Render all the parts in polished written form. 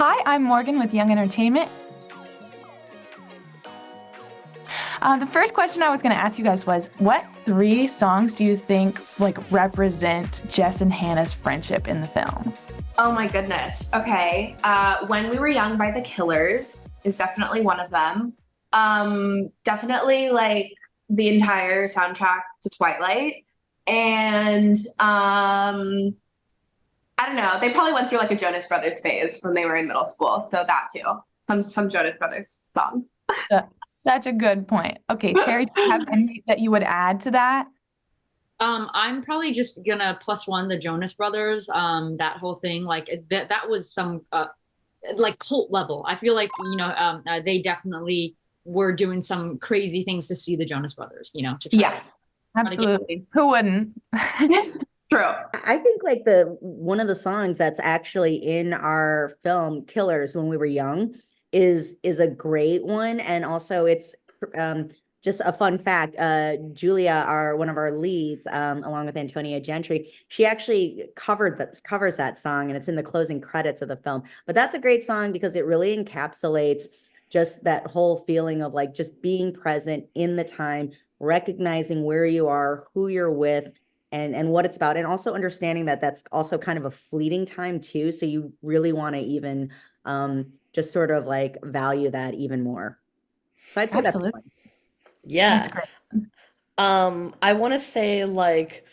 Hi, I'm Morgan with Young Entertainment. The first question I was going to ask you guys was, what three songs do you think represent Jess and Hannah's friendship in the film? Oh my goodness. Okay. When We Were Young by The Killers is definitely one of them. Definitely like the entire soundtrack to Twilight. And I don't know. They probably went through like a Jonas Brothers phase when they were in middle school. So that too. Some Jonas Brothers song. Such a good point. Okay, Terry, do you have any that you would add to that? I'm probably just gonna plus one the Jonas Brothers. That whole thing, that was some like cult level. I feel like they definitely were doing some crazy things to see the Jonas Brothers. To try Yeah, to get. Absolutely. Who wouldn't? true. I think like the one of the songs that's actually in our film Killers when we were young is a great one, and also it's um just a fun fact. Julia, our one of our leads, along with Antonia Gentry, she actually covers that song, and it's in the closing credits of the film. But that's a great song because it really encapsulates just that whole feeling of like just being present in the time, recognizing where you are, who you're with, and what it's about, and also understanding that that's also kind of a fleeting time too, so you really want to even just sort of like value that even more. So I'd say that's Absolutely. one. That's Yeah. great. I want to say like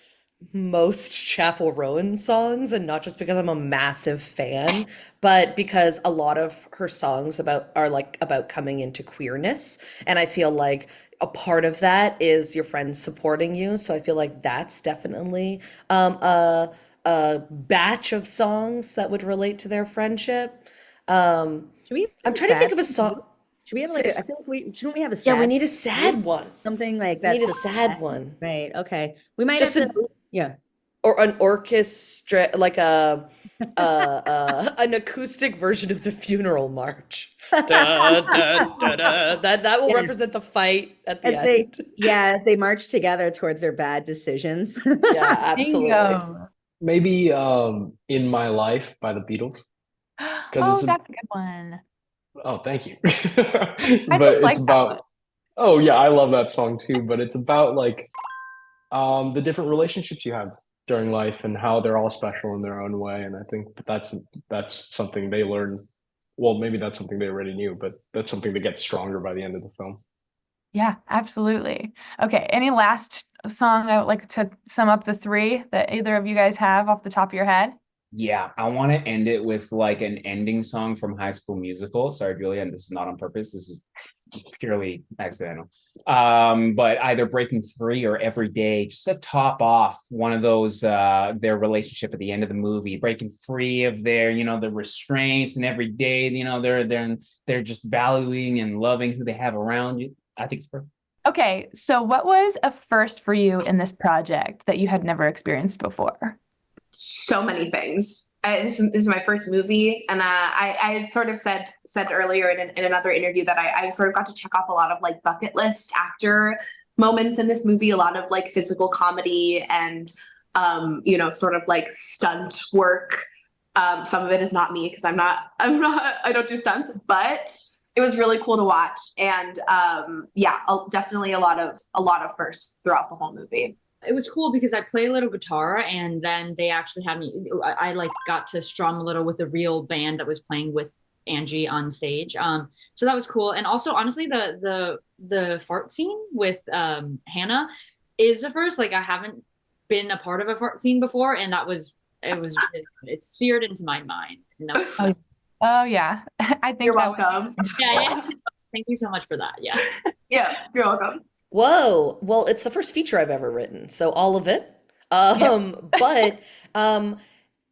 most Chapel Rowan songs, and not just because I'm a massive fan, but because a lot of her songs are like about coming into queerness, and I feel like a part of that is your friends supporting you. So I feel like that's definitely a batch of songs that would relate to their friendship. Um, Should we I'm have a trying to think sad of a one too? song. Should we have like I feel like we shouldn't we have a Yeah, we sad need a one too? sad one. Something like We need that's a a sad sad, one. right? Okay, we might have Just to. a Yeah. or an orchestra, like an acoustic version of the funeral march. Da, da, da, da. That will Yeah, represent the fight at the as they end. yeah as they march together towards their bad decisions. Yeah, absolutely. Bingo. Maybe In My Life by the Beatles because Oh, it's a that's a good one. oh, thank you. I But just it's like that one. about oh yeah, I love that song too, but it's about like the different relationships you have during life and how they're all special in their own way, and I think that's something they learn. Well, maybe that's something they already knew, but that's something that gets stronger by the end of the film. Yeah, absolutely. Okay, any last song I would like to sum up the three that either of you guys have off the top of your head? Yeah, I want to end it with like an ending song from High School Musical. Sorry, Julia, and this is not on purpose. This is purely accidental. But either Breaking Free or Every Day, just to top off one of those their relationship at the end of the movie, breaking free of their, the restraints, and every day, they're just valuing and loving who they have around you. I think it's perfect. Okay, so what was a first for you in this project that you had never experienced before? So many things. This is my first movie, and I had sort of said earlier in another interview that I sort of got to check off a lot of like bucket list actor moments in this movie, a lot of like physical comedy and sort of like stunt work. Some of it is not me because I don't do stunts, but it was really cool to watch, and definitely a lot of firsts throughout the whole movie. It was cool because I play a little guitar, and then they actually had me. I like got to strum a little with the real band that was playing with Angie on stage. So that was cool. And also, honestly, the fart scene with Hannah is the first. Like I haven't been a part of a fart scene before, and it seared into my mind. And that was, Oh yeah, I think You're that was welcome. yeah. Thank you so much for that. Yeah. Yeah, you're welcome. Whoa. Well, it's the first feature I've ever written, so all of it. yeah. But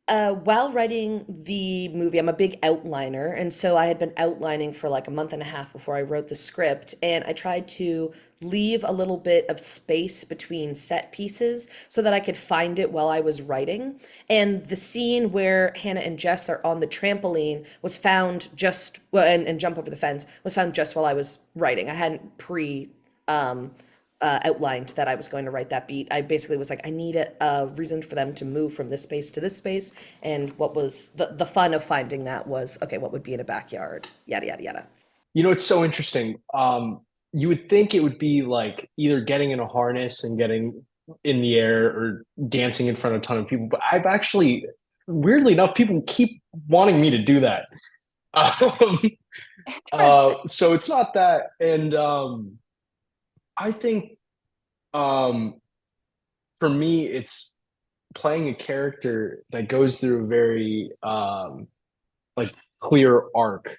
while writing the movie, I'm a big outliner, and so I had been outlining for like a month and a half before I wrote the script, and I tried to leave a little bit of space between set pieces so that I could find it while I was writing. And the scene where Hannah and Jess are on the trampoline was found just well, and jump over the fence was found just while I was writing. I hadn't pre outlined that I was going to write that beat. I basically was like, I need a reason for them to move from this space to this space. And what was the fun of finding that was, okay, what would be in a backyard? Yada, yada, yada. You know, it's so interesting. You would think it would be like either getting in a harness and getting in the air or dancing in front of a ton of people, but I've actually, weirdly enough, people keep wanting me to do that. So it's not that. And I think for me, it's playing a character that goes through a very like clear arc.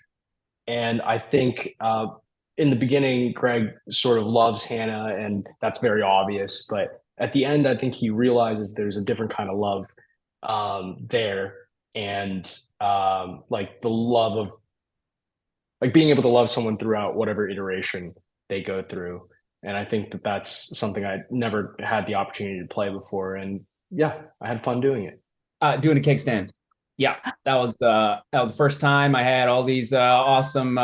And I think in the beginning, Greg sort of loves Hannah, and that's very obvious. But at the end, I think he realizes there's a different kind of love there, and like the love of like being able to love someone throughout whatever iteration they go through. And I think that that's something I never had the opportunity to play before. And yeah, I had fun doing it. Doing a kickstand. Yeah, that was the first time I had all these awesome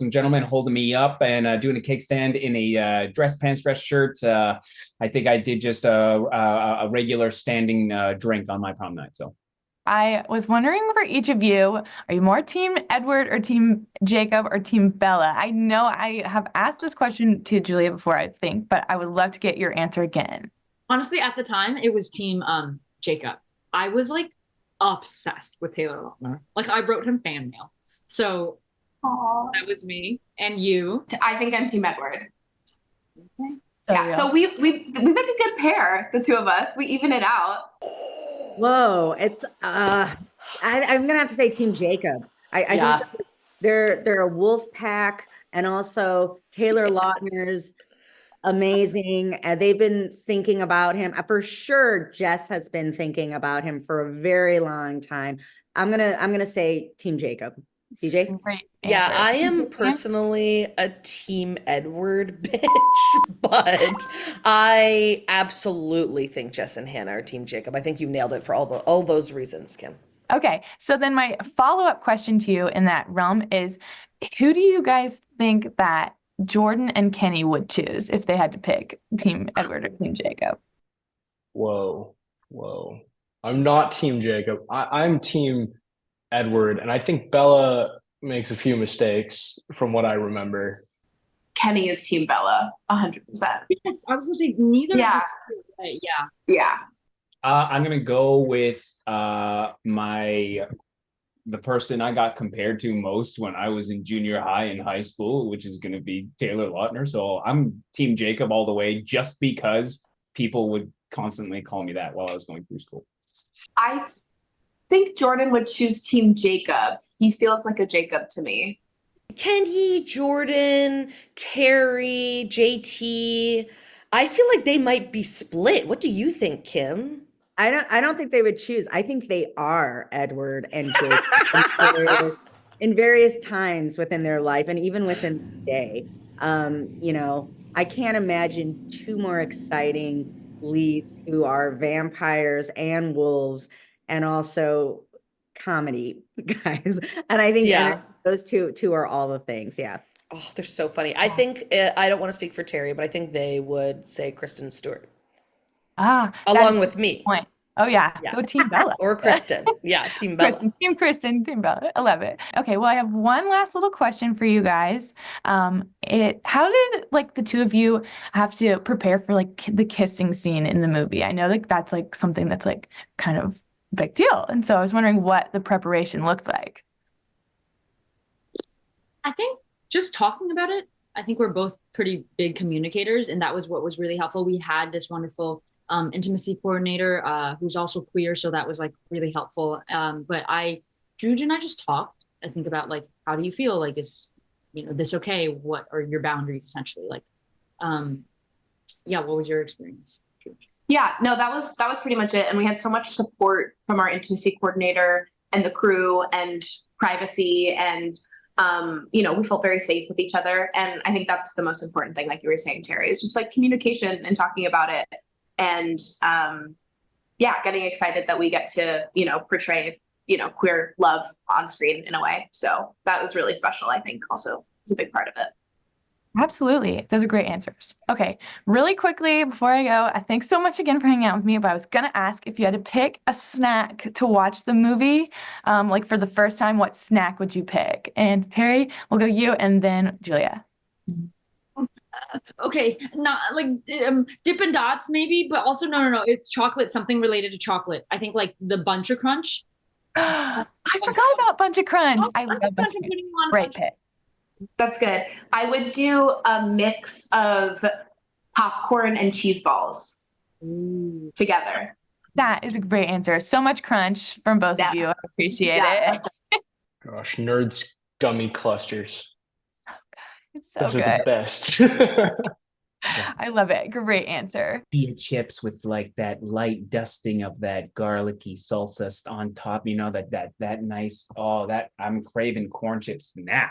gentlemen holding me up and doing a kickstand in a dress pants, dress shirt. I think I did just a regular standing drink on my prom night. So I was wondering for each of you, are you more Team Edward or Team Jacob or Team Bella? I know I have asked this question to Julia before, I think, but I would love to get your answer again. Honestly, at the time, it was Team Jacob. I was like obsessed with Taylor Lautner. Like I wrote him fan mail. So that was me. And you? I think I'm Team Edward. Okay. So we make a good pair, the two of us. We even it out. Whoa, it's I'm gonna have to say Team Jacob. I think they're a wolf pack, and also Taylor Lautner's amazing. They've been thinking about him for sure. Jess has been thinking about him for a very long time. I'm gonna say Team Jacob. DJ? Great Yeah, answer. I am personally a Team Edward bitch, but I absolutely think Jess and Hannah are Team Jacob. I think you nailed it for all those reasons, Kim. Okay, so then my follow-up question to you in that realm is, who do you guys think that Jordan and Kenny would choose if they had to pick Team Edward or Team Jacob? Whoa. I'm not Team Jacob. I'm Team Edward, and I think Bella makes a few mistakes from what I remember. Kenny is Team Bella, 100%. Yes, I was gonna say neither. Yeah. Yeah. I'm gonna go with the person I got compared to most when I was in junior high and high school, which is gonna be Taylor Lautner. So I'm Team Jacob all the way, just because people would constantly call me that while I was going through school. I think Jordan would choose Team Jacob. He feels like a Jacob to me. Kenny, Jordan, Terry, JT. I feel like they might be split. What do you think, Kim? I don't think they would choose. I think they are Edward and Jacob in various times within their life and even within the day. I can't imagine two more exciting leads who are vampires and wolves and also comedy guys. And I think those two are all the things. Yeah. Oh, they're so funny. I think I don't want to speak for Terry, but I think they would say Kristen Stewart. Along with me. Point. Oh yeah. Go Team Bella. Or Kristen. Yeah, Team Bella. Kristen, Team Bella. I love it. Okay, well I have one last little question for you guys. How did like the two of you have to prepare for like the kissing scene in the movie? I know like that's like something that's like kind of big deal. And so I was wondering what the preparation looked like. I think just talking about it, I think we're both pretty big communicators, and that was what was really helpful. We had this wonderful intimacy coordinator who's also queer, so that was like really helpful. But Jude and I just talked. I think about like, how do you feel? Like, is this okay? What are your boundaries essentially? Like, what was your experience, Jude? Yeah, no, that was pretty much it. And we had so much support from our intimacy coordinator and the crew and privacy, and we felt very safe with each other. And I think that's the most important thing, like you were saying, Terry, is just like communication and talking about it. And getting excited that we get to, portray, queer love on screen in a way. So that was really special, I think, also is a big part of it. Absolutely. Those are great answers. Okay, really quickly before I go, I thanks so much again for hanging out with me, but I was gonna ask if you had to pick a snack to watch the movie, like for the first time, what snack would you pick? And Perry, we'll go you and then Julia. Okay, not like Dippin' Dots maybe, but also no. It's chocolate, something related to chocolate. I think like the Bunch of Crunch. I forgot about Bunch of Crunch. Oh, I Bunch love of Bunch Crunch, of I'm Crunch. putting you on Great Bunch. pick. That's good. I would do a mix of popcorn and cheese balls Ooh. together. That is a great answer. So much crunch from both Yeah. of you. I appreciate Yeah. it. Gosh, nerds gummy clusters. So good. It's so Those are good. the best. I love it. Great answer. Tortilla chips with like that light dusting of that garlicky salsa on top, that nice, that I'm craving corn chips now.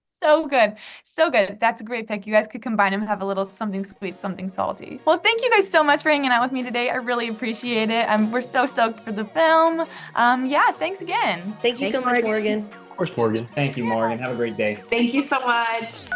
So good. So good. That's a great pick. You guys could combine them, have a little something sweet, something salty. Well, thank you guys so much for hanging out with me today. I really appreciate it. We're so stoked for the film. Yeah, thanks again. Thank you so much, Morgan. Of course, Morgan. Thank you, Morgan. Have a great day. Thank you so much.